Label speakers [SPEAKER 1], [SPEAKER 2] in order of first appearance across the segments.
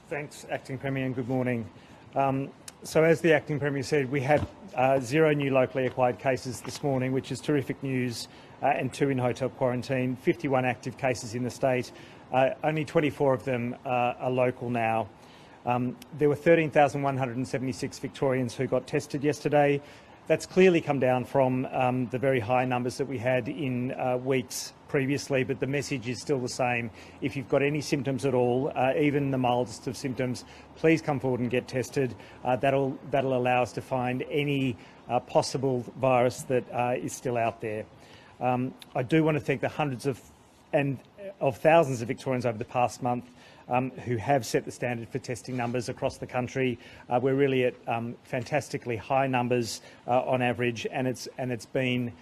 [SPEAKER 1] Thanks, Acting Premier, and good morning. So as the Acting Premier said, we had 0 new locally acquired cases this morning, which is terrific news, and 2 in hotel quarantine, 51 active cases in the state. Only 24 of them are local now. There were 13,176 Victorians who got tested yesterday. That's clearly come down from the very high numbers that we had in weeks previously, but the message is still the same. If you've got any symptoms at all, even the mildest of symptoms, please come forward and get tested. That'll allow us to find any possible virus that is still out there. I do want to thank the hundreds of thousands of Victorians over the past month who have set the standard for testing numbers across the country. We're really at fantastically high numbers on average, and it's been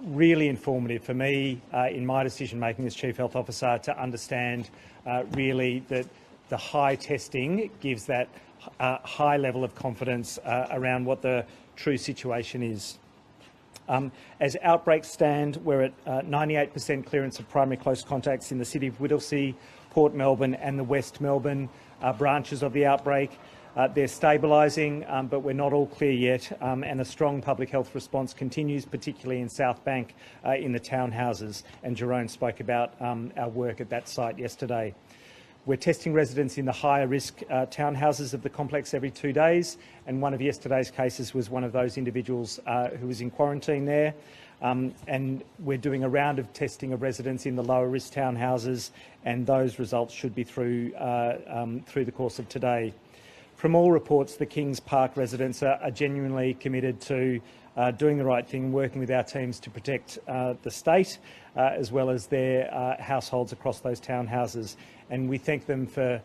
[SPEAKER 1] really informative for me in my decision making as Chief Health Officer to understand really that the high testing gives that high level of confidence around what the true situation is. As outbreaks stand, we're at 98% clearance of primary close contacts in the City of Whittlesea, Port Melbourne and the West Melbourne branches of the outbreak. They're stabilising, but we're not all clear yet, and a strong public health response continues, particularly in South Bank in the townhouses, and Jerome spoke about our work at that site yesterday. We're testing residents in the higher risk townhouses of the complex every 2 days, and one of yesterday's cases was one of those individuals who was in quarantine there. And we're doing a round of testing of residents in the lower risk townhouses, and those results should be through the course of today. From all reports, the Kings Park residents are genuinely committed to doing the right thing, working with our teams to protect the state as well as their households across those townhouses. And we thank them for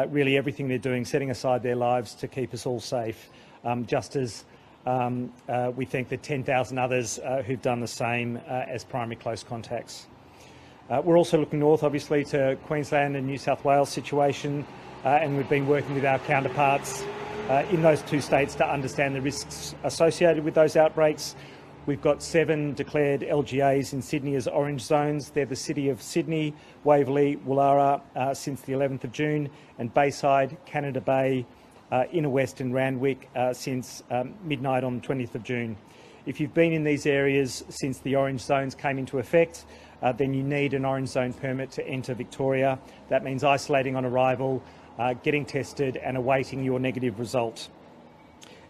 [SPEAKER 1] really everything they're doing, setting aside their lives to keep us all safe, just as we thank the 10,000 others who've done the same as primary close contacts. We're also looking north, obviously, to Queensland and New South Wales situation, and we've been working with our counterparts in those 2 states to understand the risks associated with those outbreaks. We've got 7 declared LGAs in Sydney as orange zones. They're the City of Sydney, Waverley, Woollahra since the 11th of June, and Bayside, Canada Bay, Inner West and Randwick since midnight on the 20th of June. If you've been in these areas since the orange zones came into effect, then you need an orange zone permit to enter Victoria. That means isolating on arrival, getting tested and awaiting your negative result.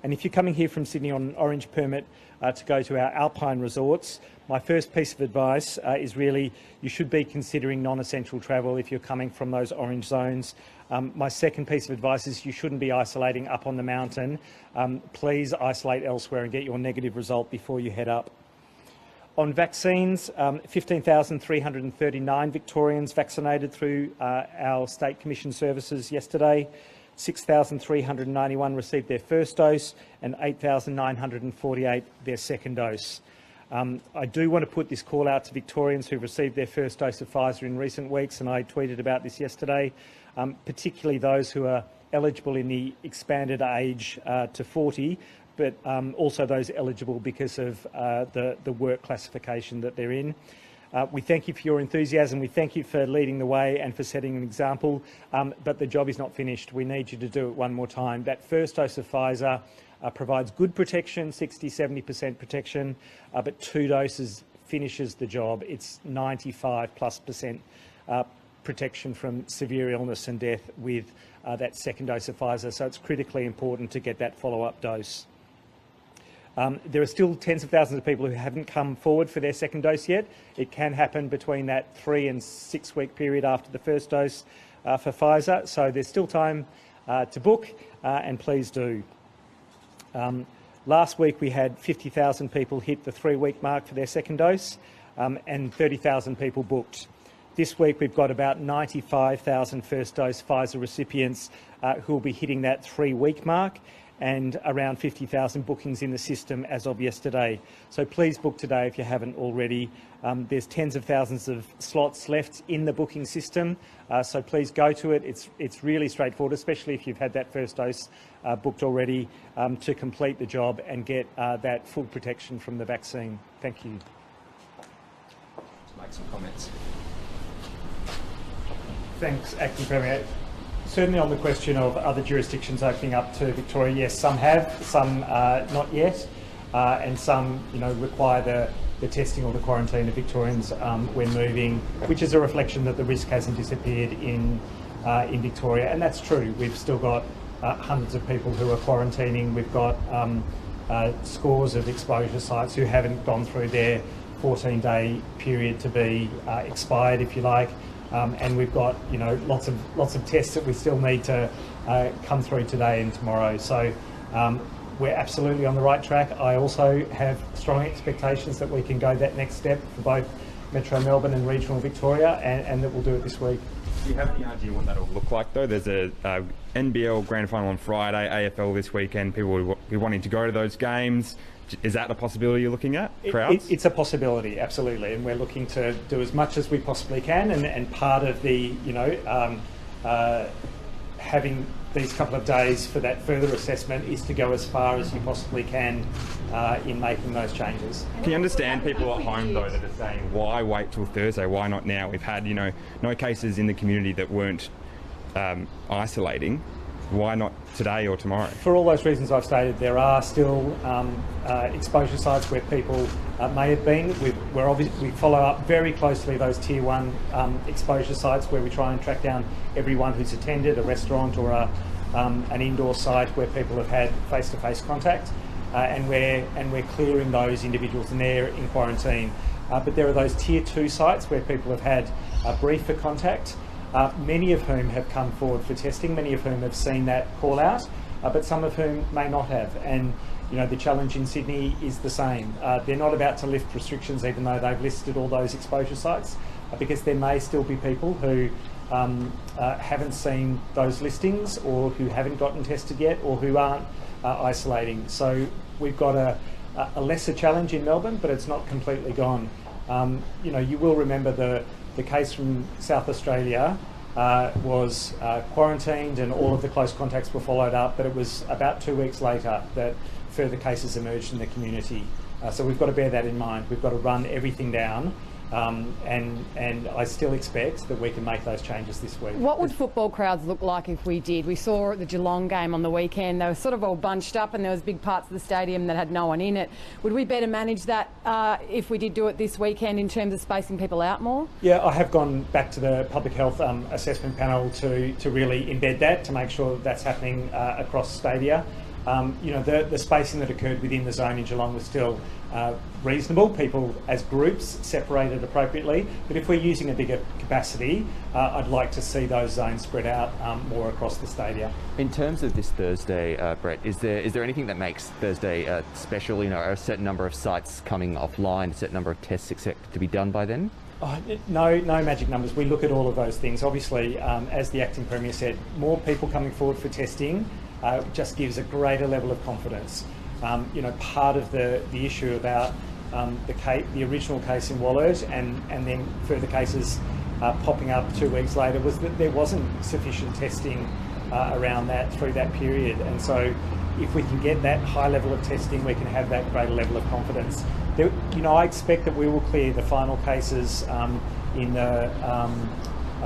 [SPEAKER 1] And if you're coming here from Sydney on an orange permit to go to our alpine resorts, my first piece of advice is really you should be considering non-essential travel if you're coming from those orange zones. My second piece of advice is you shouldn't be isolating up on the mountain. Please isolate elsewhere and get your negative result before you head up. On vaccines, 15,339 Victorians vaccinated through our State Commission services yesterday. 6,391 received their first dose and 8,948 their second dose. I do want to put this call out to Victorians who've received their first dose of Pfizer in recent weeks, and I tweeted about this yesterday, particularly those who are eligible in the expanded age to 40, but also those eligible because of the work classification that they're in. We thank you for your enthusiasm, we thank you for leading the way and for setting an example, but the job is not finished. We need you to do it one more time. That first dose of Pfizer provides good protection, 60–70% protection, but 2 doses finishes the job. It's 95+% protection from severe illness and death with that second dose of Pfizer, so it's critically important to get that follow-up dose. There are still tens of thousands of people who haven't come forward for their second dose yet. It can happen between that 3 and 6 week period after the first dose for Pfizer, so there's still time to book, and please do. Last week we had 50,000 people hit the 3-week mark for their second dose, and 30,000 people booked. This week we've got about 95,000 first dose Pfizer recipients who will be hitting that 3-week mark, and around 50,000 bookings in the system as of yesterday. So please book today if you haven't already. There's tens of thousands of slots left in the booking system, so please go to it. It's really straightforward, especially if you've had that first dose booked already, to complete the job and get that full protection from the vaccine. Thank you.
[SPEAKER 2] To make some comments.
[SPEAKER 1] Thanks, Acting Premier. Certainly on the question of other jurisdictions opening up to Victoria, yes, some have, some not yet, and some, require the testing or the quarantine of Victorians when moving, which is a reflection that the risk hasn't disappeared in Victoria, and that's true. We've still got hundreds of people who are quarantining. We've got scores of exposure sites who haven't gone through their 14-day period to be expired, if you like. And we've got lots of tests that we still need to come through today and tomorrow. So we're absolutely on the right track. I also have strong expectations that we can go that next step for both Metro Melbourne and regional Victoria, and that we'll do it this week.
[SPEAKER 2] Do you have any idea what that'll look like, though? There's a NBL grand final on Friday, AFL this weekend. People will be wanting to go to those games. Is that a possibility you're looking at? Crowds?
[SPEAKER 1] It's a possibility, absolutely, and we're looking to do as much as we possibly can. And part of the, having these couple of days for that further assessment is to go as far as you possibly can in making those changes.
[SPEAKER 2] Can you understand people at home, though, that are saying, why wait till Thursday? Why not now? We've had, no cases in the community that weren't isolating. Why not today or tomorrow?
[SPEAKER 1] For all those reasons I've stated, there are still exposure sites where people may have been. We follow up very closely those Tier 1 exposure sites where we try and track down everyone who's attended a restaurant or an indoor site where people have had face-to-face contact, and we're clearing those individuals and they're in quarantine. But there are those Tier 2 sites where people have had a briefer contact. Many of whom have come forward for testing, many of whom have seen that call out, but some of whom may not have. And the challenge in Sydney is the same. They're not about to lift restrictions even though they've listed all those exposure sites, because there may still be people who haven't seen those listings or who haven't gotten tested yet or who aren't isolating. So we've got a lesser challenge in Melbourne, but it's not completely gone. You will remember the case from South Australia was quarantined and all of the close contacts were followed up, but it was about 2 weeks later that further cases emerged in the community. So we've got to bear that in mind. We've got to run everything down, and I still expect that we can make those changes this week.
[SPEAKER 3] What would football crowds look like if we did? We saw at the Geelong game on the weekend, they were sort of all bunched up and there was big parts of the stadium that had no one in it. Would we better manage that if we did do it this weekend in terms of spacing people out more?
[SPEAKER 1] Yeah, I have gone back to the Public Health Assessment Panel to really embed that, to make sure that's happening across stadia. The spacing that occurred within the zone in Geelong was still reasonable. People as groups separated appropriately, but if we're using a bigger capacity, I'd like to see those zones spread out more across the stadia.
[SPEAKER 4] In terms of this Thursday, Brett, is there anything that makes Thursday special? A certain number of sites coming offline, a certain number of tests expected to be done by then?
[SPEAKER 1] No magic numbers. We look at all of those things. Obviously, as the Acting Premier said, more people coming forward for testing just gives a greater level of confidence. Part of the issue about the original case in Wollert and then further cases popping up 2 weeks later was that there wasn't sufficient testing around that through that period. And so if we can get that high level of testing, we can have that greater level of confidence. I expect that we will clear the final cases in the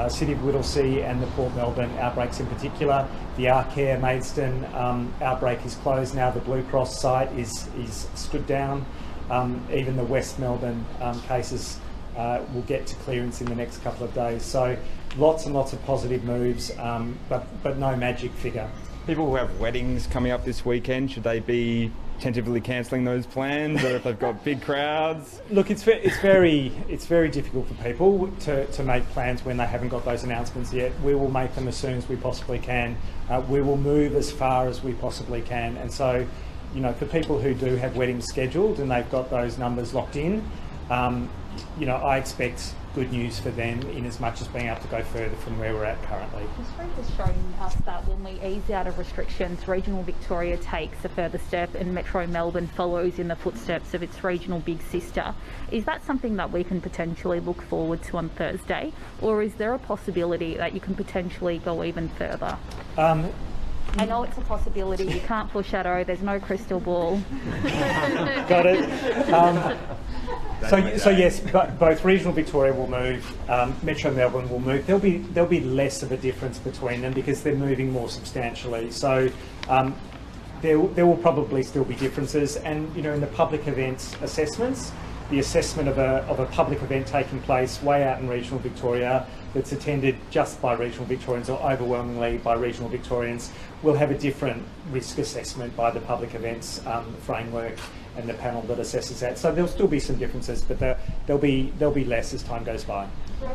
[SPEAKER 1] City of Whittlesea and the Port Melbourne outbreaks in particular. The Arcare Maidstone outbreak is closed now. The Blue Cross site is stood down. Even the West Melbourne cases will get to clearance in the next couple of days. So lots and lots of positive moves, but no magic figure.
[SPEAKER 2] People who have weddings coming up this weekend, should they be tentatively cancelling those plans, or if they've got big crowds?
[SPEAKER 1] Look, it's very difficult for people to make plans when they haven't got those announcements yet. We will make them as soon as we possibly can. We will move as far as we possibly can. And so, for people who do have weddings scheduled and they've got those numbers locked in, I expect good news for them in as much as being able to go further from where we're at currently.
[SPEAKER 5] History has shown us that when we ease out of restrictions, regional Victoria takes a further step and Metro Melbourne follows in the footsteps of its regional big sister. Is that something that we can potentially look forward to on Thursday, or is there a possibility that you can potentially go even further? I know it's a possibility, you can't foreshadow, there's no crystal ball.
[SPEAKER 1] Got it. So yes, both regional Victoria will move, Metro Melbourne will move. There'll be less of a difference between them because they're moving more substantially. So there will probably still be differences. And in the public events assessments, the assessment of a public event taking place way out in regional Victoria that's attended just by regional Victorians or overwhelmingly by regional Victorians will have a different risk assessment by the public events framework and the panel that assesses that. So there'll still be some differences, but there'll be less as time goes by.
[SPEAKER 5] You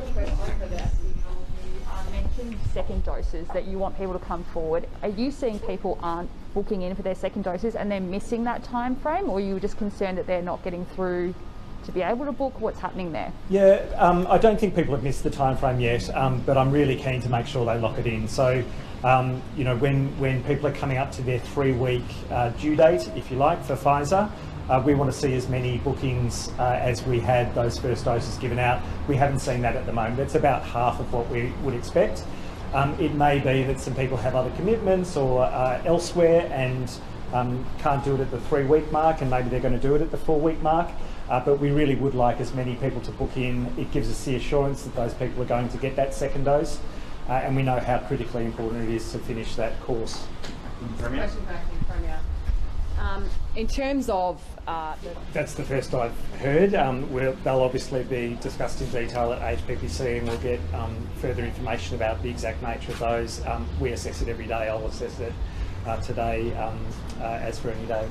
[SPEAKER 5] mentioned second doses, that you want people to come forward. Are you seeing people aren't booking in for their second doses and they're missing that time frame, or are you just concerned that they're not getting through to be able to book? What's happening there?
[SPEAKER 1] Yeah, I don't think people have missed the time frame yet, but I'm really keen to make sure they lock it in. So, when people are coming up to their 3-week due date, if you like, for Pfizer, we want to see as many bookings as we had those first doses given out. We haven't seen that at the moment. It's about half of what we would expect. It may be that some people have other commitments or elsewhere and can't do it at the 3-week mark, and maybe they're going to do it at the 4-week mark. But we really would like as many people to book in. It gives us the assurance that those people are going to get that second dose, and we know how critically important it is to finish that course.
[SPEAKER 3] Question back in Premier. In terms of
[SPEAKER 1] That's the first I've heard. They'll obviously be discussed in detail at HPPC, and we'll get further information about the exact nature of those. We assess it every day. I'll assess it today as for any day.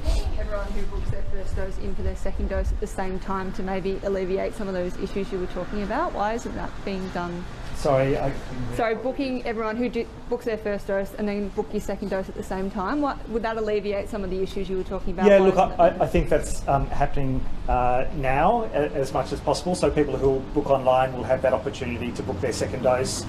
[SPEAKER 6] Taking everyone who books their first dose in for their second dose at the same time to maybe alleviate some of those issues you were talking about. Why isn't that being done?
[SPEAKER 1] Sorry.
[SPEAKER 6] Booking everyone who books their first dose and then book your second dose at the same time. Would that alleviate some of the issues you were talking about?
[SPEAKER 1] Yeah, look, I think that's happening now as much as possible. So people who book online will have that opportunity to book their second dose.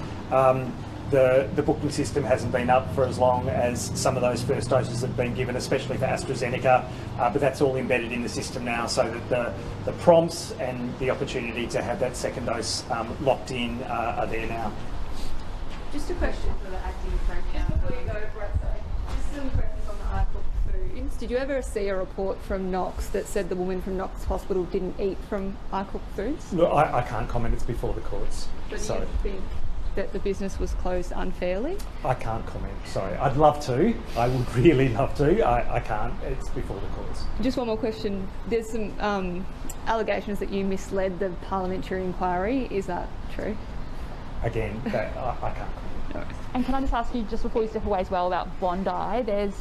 [SPEAKER 1] The booking system hasn't been up for as long as some of those first doses have been given, especially for AstraZeneca, but that's all embedded in the system now, so that the prompts and the opportunity to have that second dose locked in are there now.
[SPEAKER 6] Just a question for the acting Premier. Before you go, Brett, just some questions on the iCook Foods. Did you ever see a report from Knox that said the woman from Knox Hospital didn't eat from iCook Foods?
[SPEAKER 1] Look, I can't comment, it's before the courts.
[SPEAKER 6] But
[SPEAKER 1] So.
[SPEAKER 6] you think that the business was closed unfairly?
[SPEAKER 1] I can't comment, sorry. I'd love to. I would really love to. I can't. It's before the courts.
[SPEAKER 6] Just one more question. There's some allegations that you misled the parliamentary inquiry. Is that true?
[SPEAKER 1] Again, I can't comment.
[SPEAKER 6] No.
[SPEAKER 5] And can I just ask you, just before you step away as well, about Bondi? There's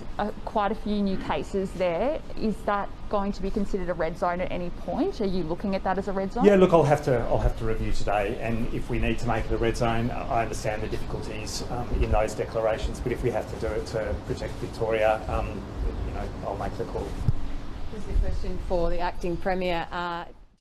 [SPEAKER 5] quite a few new cases there. Is that going to be considered a red zone at any point? Are you looking at that as a red zone?
[SPEAKER 1] Yeah, look, I'll have to review today, and if we need to make it a red zone, I understand the difficulties in those declarations. But if we have to do it to protect Victoria, I'll make the call.
[SPEAKER 3] This is a question for the acting Premier.